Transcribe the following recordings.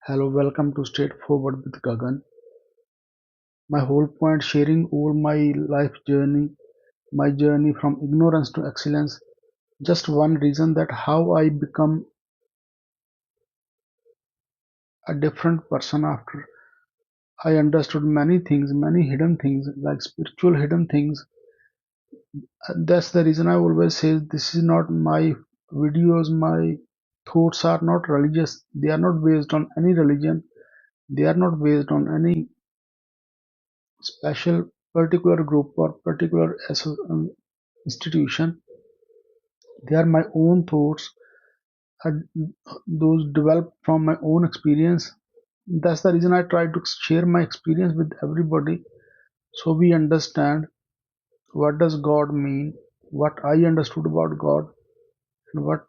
Hello, welcome to Straightforward with Gagan. My whole point sharing all my life journey, my journey from ignorance to excellence. Just one reason that how I become a different person after I understood many things, many hidden things, like spiritual hidden things. That's the reason I always say this is not my videos, my thoughts are not religious. They are not based on any religion. They are not based on any special particular group or particular institution. They are my own thoughts, uh, those developed from my own experience. That's the reason I try to share my experience with everybody so we understand what does God mean, what I understood about God, and what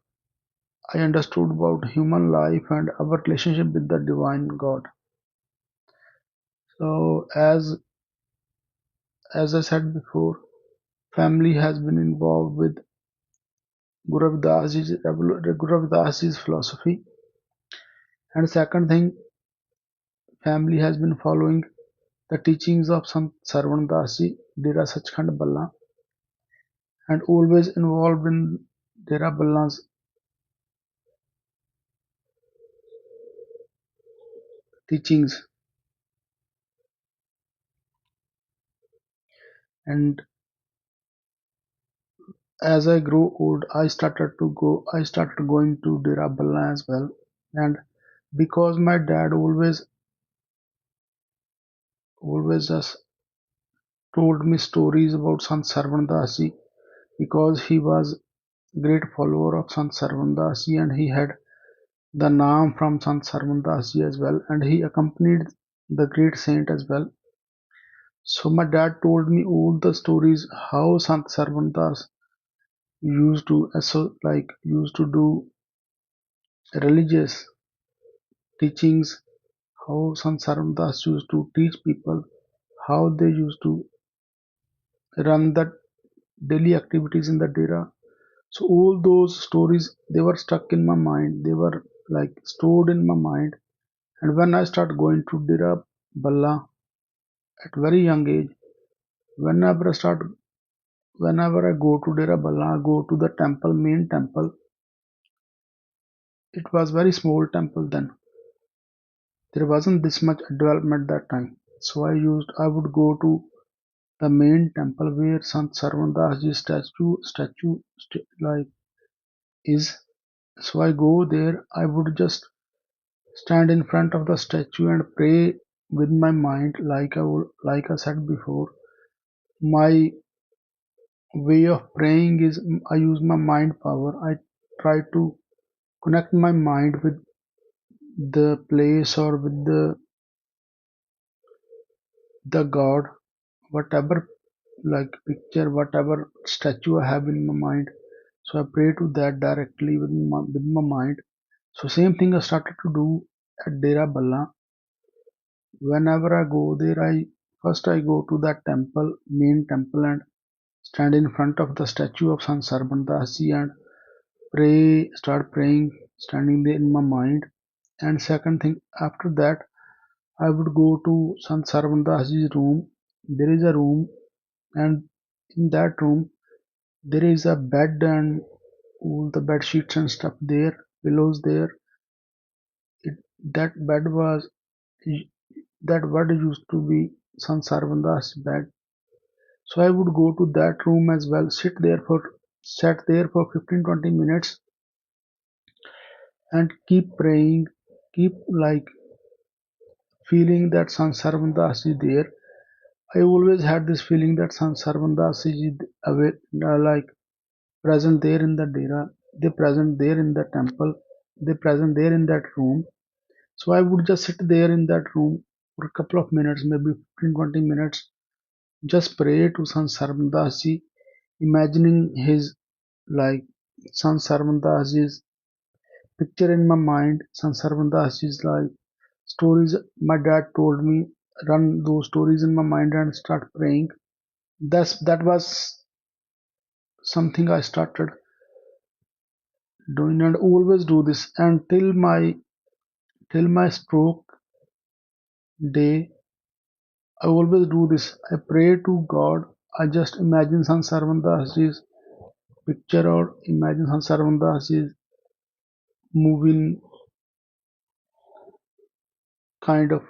I understood about human life and our relationship with the divine God. So as I said before, family has been involved with Guru Ravidas Ji's philosophy. And second thing, family has been following the teachings of Sant Sarvan Das Ji, Dera Sachkhand Balla, and always involved in Dera Balla's teachings. And as I grew old, I started going to Dera Balla as well. And because my dad always just told me stories about Sant Sarvan Das Ji, because he was great follower of Sant Sarvan Das Ji and he had the Naam from Sant Sarvan Das Ji as well, and he accompanied the great saint as well. So my dad told me all the stories how Sant Sarvan Das used to do religious teachings, how Sant Sarvan Das used to teach people, how they used to run the daily activities in the dera. So all those stories they were stuck in my mind. They were like stored in my mind. And when I started going to Dera Balla at very young age, whenever I start, whenever I go to Dera Balla, I go to the temple, main temple. It was very small temple then. There wasn't this much development that time. So I would go to the main temple where Sant Sarvandas Ji like is. So I go there. I would just stand in front of the statue and pray with my mind, like I said before. My way of praying is I use my mind power. I try to connect my mind with the place or with the god, whatever like picture, whatever statue I have in my mind. So I pray to that directly with my mind. So same thing I started to do at Dera Balla. Whenever I go there, I go to that temple, main temple, and stand in front of the statue of Sant Sarban Das Ji and start praying, standing there in my mind. And second thing, after that, I would go to Sant Sarvan Das Ji's room. There is a room, and in that room, there is a bed and all the bed sheets and stuff there, pillows there. It, that bed was that bed used to be Sant Sarvan Das bed. So I would go to that room as well, sat there for 15-20 minutes and keep praying, keep like feeling that Sant Sarvan Das is there. I always had this feeling that Sant Sarvan Das is like present there in the dera, they present there in the temple, they present there in that room. So I would just sit there in that room for a couple of minutes, maybe 15-20 minutes, just pray to Sant Sarvan Das Ji, imagining his like Sant Sarvan Das Ji's picture in my mind. Sant Sarvan Das Ji's like stories my dad told me, run those stories in my mind and start praying. That was something I started doing and always do this until till my stroke day. I always do this. I pray to God. I just imagine Sant Sarvan Dasji's picture or imagine Sant Sarvan Dasji's moving kind of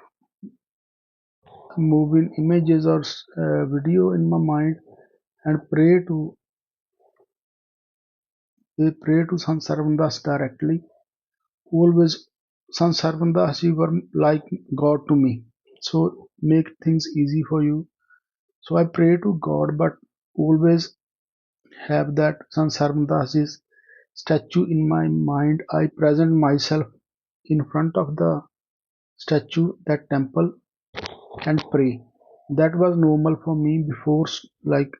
moving images or video in my mind and pray to Sant Sarvan Das directly. Always Sant Sarvan Das ji were like God to me. So make things easy for you. So I pray to God, but always have that Sant Sarvan Das statue in my mind. I present myself in front of the statue, that temple, and pray. That was normal for me before, like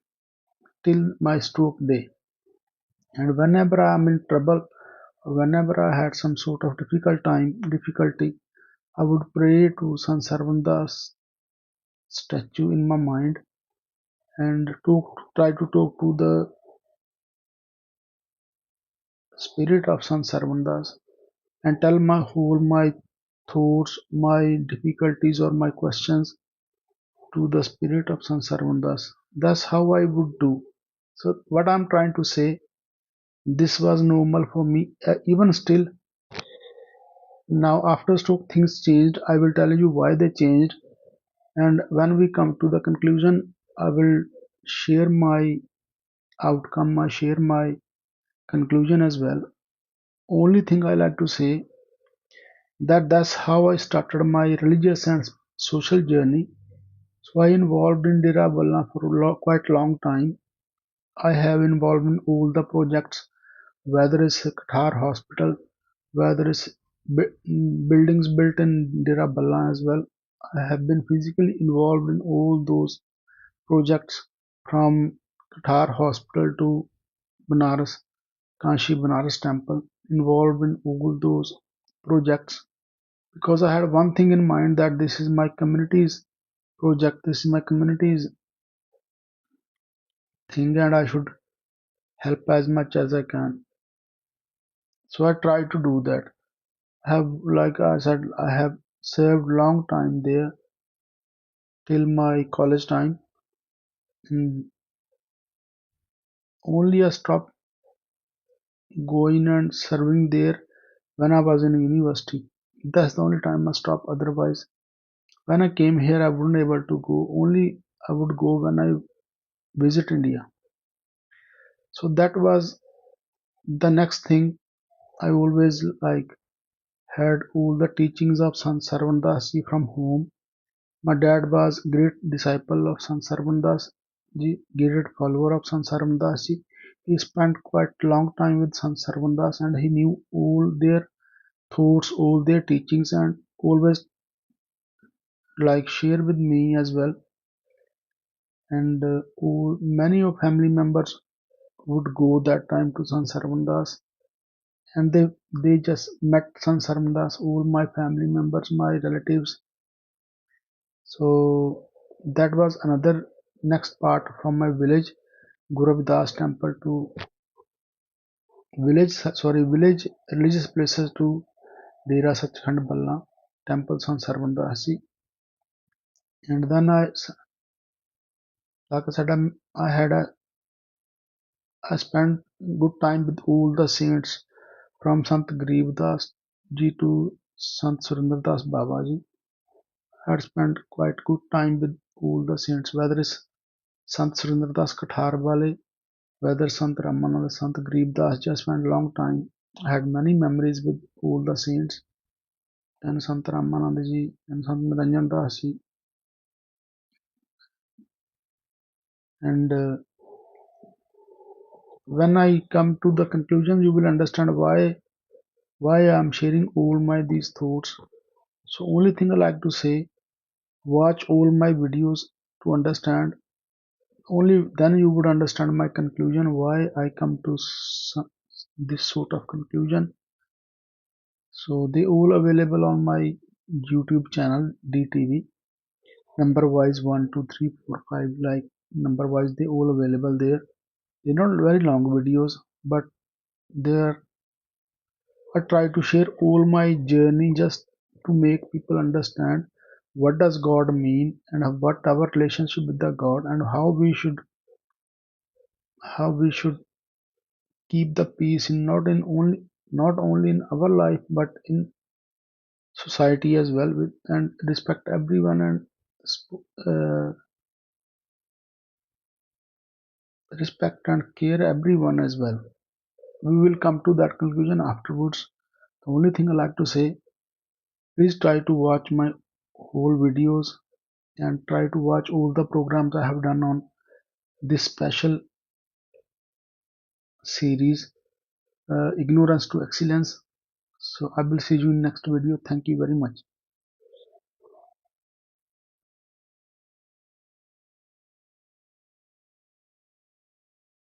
till my stroke day. And whenever I am in trouble, or whenever I had some sort of difficulty, I would pray to Sant Sarvanda's statue in my mind and try to talk to the spirit of Sant Sarvandas and tell my thoughts, my difficulties or my questions to the spirit of Sant Sarvandas. That's how I would do. So what I'm trying to say, this was normal for me. Even still, now after stroke things changed. I will tell you why they changed, and when we come to the conclusion, I will share my outcome. I share my conclusion as well. Only thing I like to say that that's how I started my religious and social journey. So I involved in Dera Balla for quite long time. I have involved in all the projects, whether it's a Qatar hospital, whether it's buildings built in Dera Balla as well. I have been physically involved in all those projects, from Qatar hospital to Banaras, Kanshi Banaras temple, involved in all those projects because I had one thing in mind, that this is my community's project, this is my community's thing, and I should help as much as I can. So I try to do that. I have, like I said, I have served long time there till my college time. And only I stopped going and serving there when I was in university. That's the only time I stopped. Otherwise, when I came here, I wouldn't able to go. Only I would go when I visit India. So that was the next thing. I always like had all the teachings of Sant Sarvandas ji from home. My dad was great disciple of Sant Sarvandas ji, great follower of Sant Sarvandas ji. He spent quite long time with Sant Sarvandas and he knew all their thoughts, all their teachings, and always like share with me as well. And many of family members would go that time to Sant Sarvandas, and they just met Sant Sarvandas. All my family members, my relatives. So that was another next part from my village, Guravidas temple to village religious places to Dera Sachkhand Balla temple Sant Sarvandas ji. And then like I said, I spent good time with all the saints from Sant Garib Das ji to Sant Surinder Das Baba ji. I had spent quite good time with all the saints, whether it's Sant Surinder Das Kathar Wale, whether Sant Ramanand, Sant Garib Das ji. I spent long time. I had many memories with all the saints and Sant Ramanand ji and Sant Niranjan Das ji. And when I come to the conclusion, you will understand why I am sharing all my these thoughts. So only thing I like to say, watch all my videos to understand. Only then you would understand my conclusion, why I come to this sort of conclusion. So they all available on my YouTube channel DTV. Number wise 1, 2, 3, 4, 5, like number wise they all available there. They're not very long videos, but they're I try to share all my journey just to make people understand what does God mean and what our relationship with the God and how we should keep the peace in not only in our life but in society as well and respect everyone and uh, respect and care everyone as well. We will come to that conclusion afterwards. The only thing I like to say, please try to watch my whole videos and try to watch all the programs I have done on this special series, Ignorance to Excellence. So I will see you in next video. Thank you very much.